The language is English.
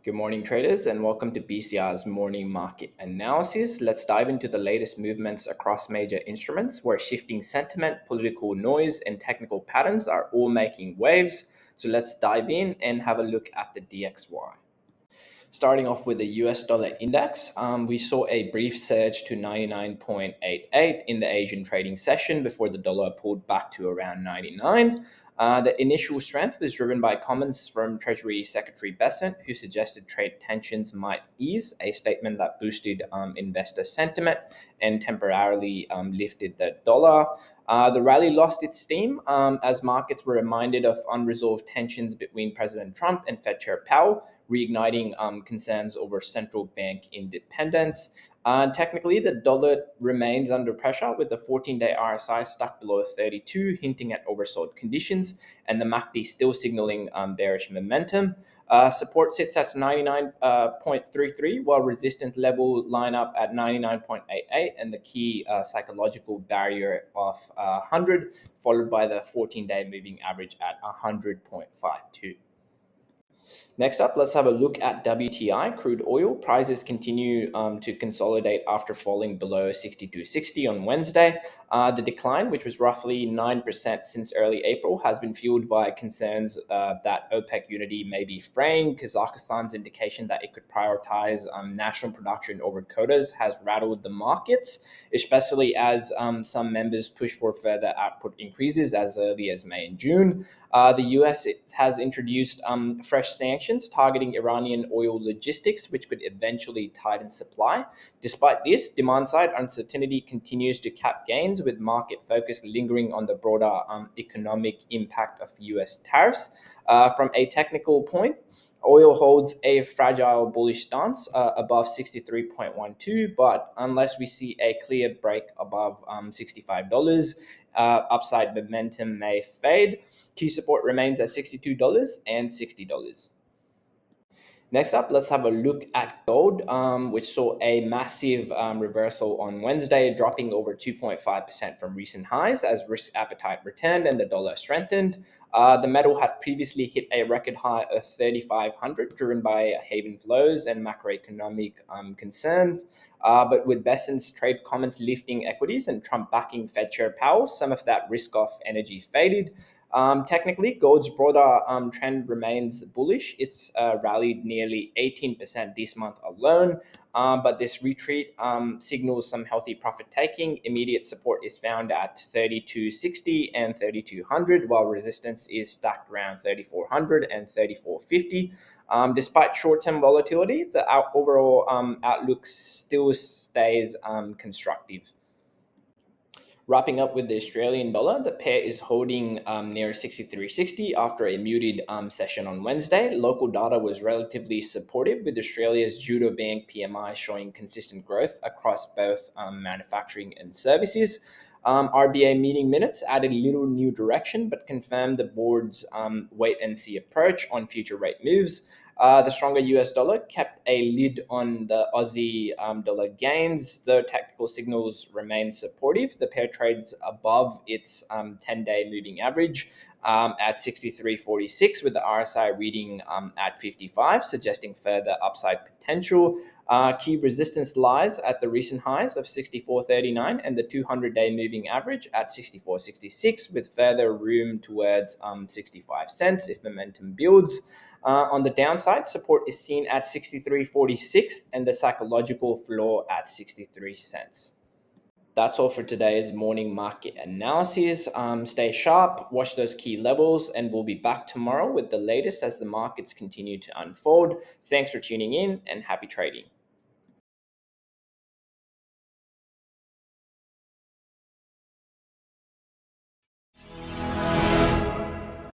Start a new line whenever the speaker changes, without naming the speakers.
Good morning, traders, and welcome to BCR's morning market analysis. Let's dive into the latest movements across major instruments where shifting sentiment, political noise, and technical patterns are all making waves. So let's dive in and have a look at the DXY. Starting off with the US dollar index, we saw a brief surge to 99.88 in the Asian trading session before the dollar pulled back to around 99. The initial strength was driven by comments from Treasury Secretary Bessent, who suggested trade tensions might ease, a statement that boosted investor sentiment and temporarily lifted the dollar. The rally lost its steam as markets were reminded of unresolved tensions between President Trump and Fed Chair Powell, reigniting concerns over central bank independence. Technically, the dollar remains under pressure with the 14-day RSI stuck below 32, hinting at oversold conditions, and the MACD still signaling bearish momentum. Support sits at 99.33, while resistance level line up at 99.88, and the key psychological barrier of 100, followed by the 14-day moving average at 100.52. Next up, let's have a look at WTI crude oil. Prices continue to consolidate after falling below 62.60 on Wednesday. The decline, which was roughly 9% since early April, has been fueled by concerns that OPEC unity may be fraying. Kazakhstan's indication that it could prioritize national production over quotas has rattled the markets, especially as some members push for further output increases as early as May and June. The US has introduced fresh sanctions targeting Iranian oil logistics, which could eventually tighten supply. Despite this, demand-side uncertainty continues to cap gains, with market focus lingering on the broader economic impact of US tariffs. From a technical point, oil holds a fragile bullish stance above 63.12, but unless we see a clear break above $65, upside momentum may fade. Key support remains at $62 and $60. Next up, let's have a look at gold, which saw a massive reversal on Wednesday, dropping over 2.5% from recent highs as risk appetite returned and the dollar strengthened. The metal had previously hit a record high of 3,500, driven by haven flows and macroeconomic concerns. But with Bessent's trade comments lifting equities and Trump backing Fed Chair Powell, some of that risk-off energy faded. Technically, gold's broader trend remains bullish. It's rallied nearly 18% this month alone, but this retreat signals some healthy profit taking. Immediate support is found at 32.60 and 3200, while resistance is stacked around 3400 and 3450. Despite short-term volatility, the overall outlook still stays constructive. Wrapping up with the Australian dollar, the pair is holding near 63.60 after a muted session on Wednesday. Local data was relatively supportive, with Australia's Judo Bank PMI showing consistent growth across both manufacturing and services. RBA meeting minutes added little new direction, but confirmed the board's wait-and-see approach on future rate moves. The stronger US dollar kept a lid on the Aussie dollar gains, though technical signals remain supportive. The pair trades above its 10-day moving average at 63.46, with the RSI reading at 55, suggesting further upside potential. Key resistance lies at the recent highs of 64.39 and the 200-day moving average at 64.66, with further room towards 65 cents if momentum builds. On the downside, support is seen at 63.46 and the psychological floor at 63 cents. That's all for today's morning market analysis. Stay sharp, watch those key levels, and we'll be back tomorrow with the latest as the markets continue to unfold. Thanks for tuning in and happy trading.